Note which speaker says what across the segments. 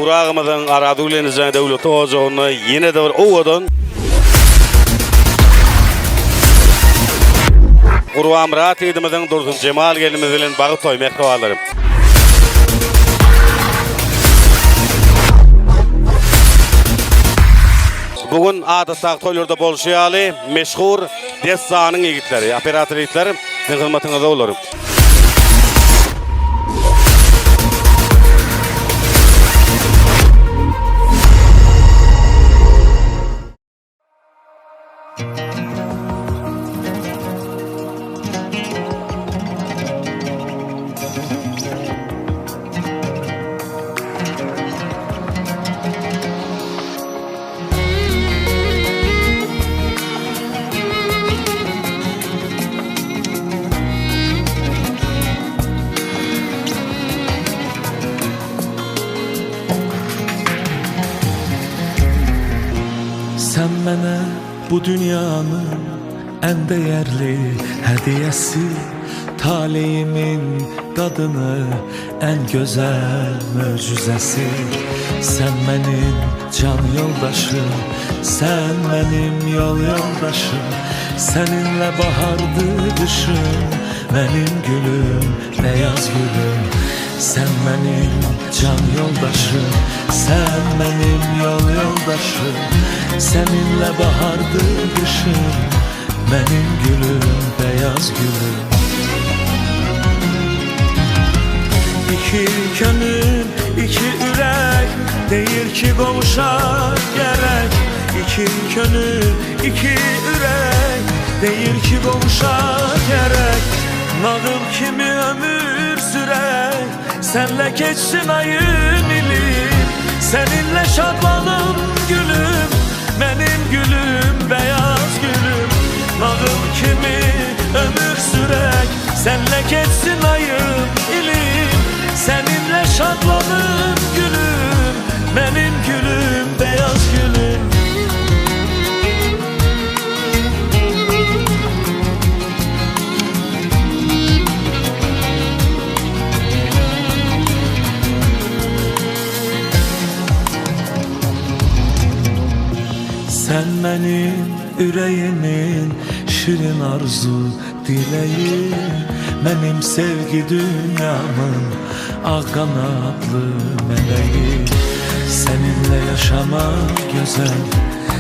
Speaker 1: Tuğrağımızın aradı ulenizden devleti ocağını yine de var oğudun. Kurwan Murat edimizin Dursun Cemal gelimiz bilen bağı toymak kavallarım. Bugün adatda toylarda bolşayalı meşhur Dessanın yigitleri, operator yigitleri hizmetinize olurum.
Speaker 2: Sen bana bu dünyanın en değerli hediyesi, taleyimin tadını en güzel mucizesi. Sen benim can yoldaşım, sen benim yol yoldaşım. Seninle bahardı kışım, benim gülüm, beyaz gülüm. Sen benim can yoldaşım, sen benim yol yoldaşım. Seninle bahardı kışım, benim gülüm, beyaz gülüm. İki gönül, iki ürek, değil ki kavuşar gerek. İki gönül, iki ürek, değil ki kavuşar gerek. Nağıl kimi ömür sürek, senle geçsin ayın ilim. Seninle şadlanım gülüm, benim gülüm, beyaz gülüm. Nağıl kimi ömür sürek, senle geçsin ayın ilim. Seninle şadlanım gülüm, benim gülüm, beyaz gülüm. Sen benim yüreğimin şirin arzu dileği, benim sevgi dünyamın ak kanatlı meleği. Seninle yaşamak güzel,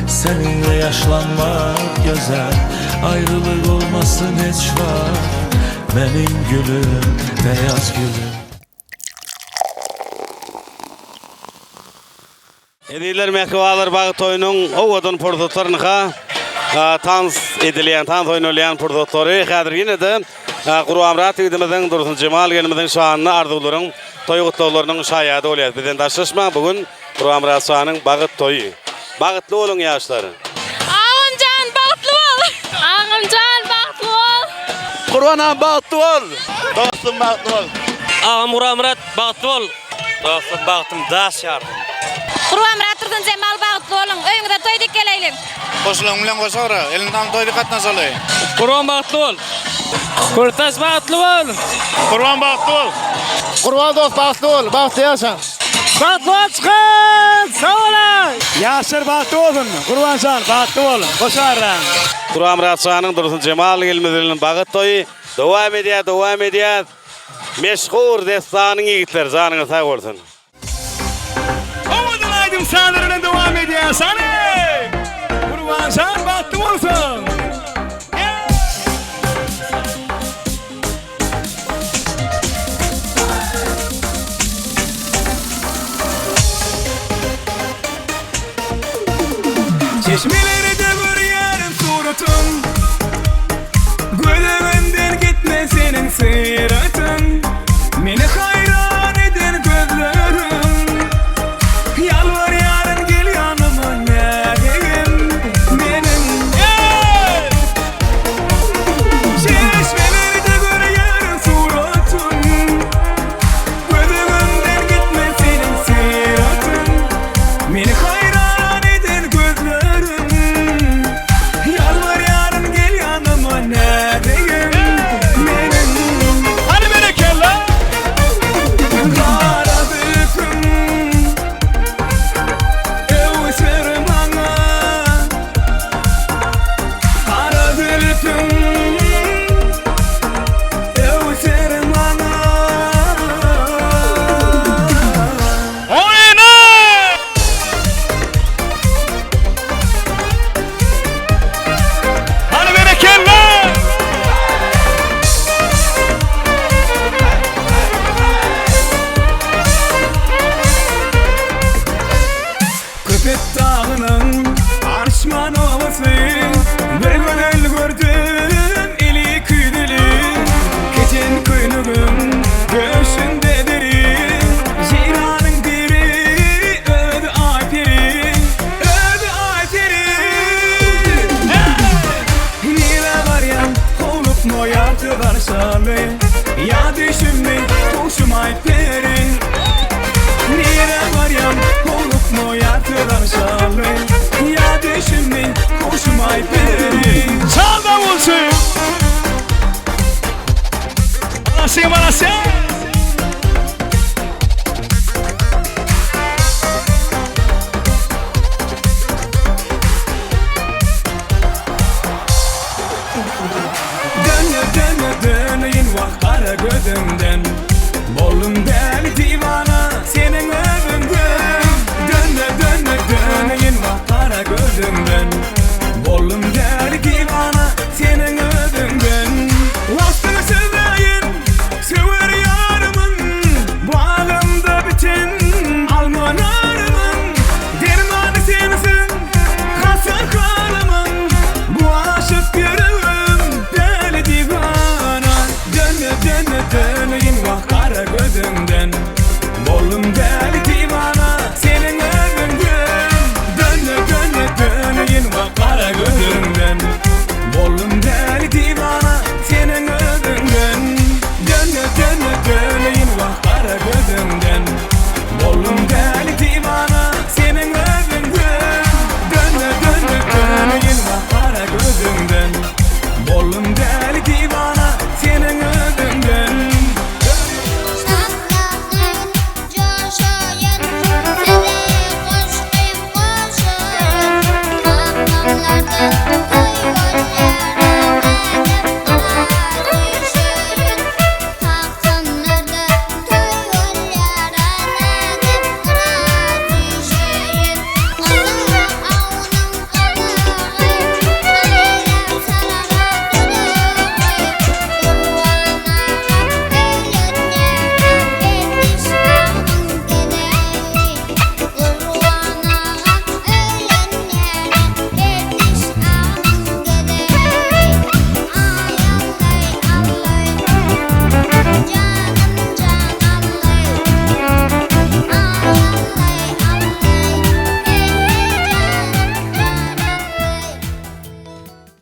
Speaker 2: seninle yaşlanmak güzel. Ayrılık olmasın hiç var, benim gülüm, beyaz gülüm.
Speaker 1: Ediler mehkevalar bağı toyunun oğudun portotlarına tans edilen, tans oynolayan portotları kadir yine de Kurwan Murat edimizin Dursun Cemal gelimizin şanını arzularının toy kutlularının şayadı oluyor. Bizden taşışma bugün Kurwan Murat şanının bağıt toyu. Bağıtlı olun yaşları.
Speaker 3: Ağamcan bağıtlı ol. Ağamcan bağıtlı ol.
Speaker 1: Kurwan ağam bağıtlı ol. Dostum bağıtlı ol.
Speaker 4: Ağam Kurwan Murat bağıtlı ol. Dostum bağıtım daş yardım.
Speaker 3: Kurwan Murat Dursun Cemal bağıtlı olun. Öyüngde toyduk geleylim.
Speaker 5: Koşulan bilen koşara, elinden toydu katnaşalı.
Speaker 4: Kurwan bağıtlı ol. Kurtaş bağıtlı ol.
Speaker 5: Kurban bağıtlı ol.
Speaker 6: Kurban dost bağıtlı ol, bağıtlı yaşa.
Speaker 4: Bağıtlı ol çıkın. Sağ olun.
Speaker 6: Yaşar bağıtlı olun, Kurban şan bağıtlı olun, koşarlar.
Speaker 1: Kurwan Murat şanının Dursun Cemal gelimizin bağıt toyu devam ediyor. Meşhur Dessanın yigitler canına sağ olsun.
Speaker 6: Oğudun aydın sağlarına devam ediyor, sani. Kurban şan bağıtlı olsun. Çeşmeleri de bir yarın suratın, gözlerinden gitme senin sıratın. Beni hayran eden gözlerin, yalvar yarın gel yanıma nereyim benim. Çeşmeleri de bir yarın suratın, gözlerinden gitme senin sıratın. Beni hayran eden gözlerin, yalvar yarın gel yanıma nereyim benim. düşümni kuşum aytperin Nire varyam olup mu yatıran şalı Ya düşümni kuşum aytperin Sağ da olsun Anasın manasın Dönü dönü dönüyün vah kara gözümde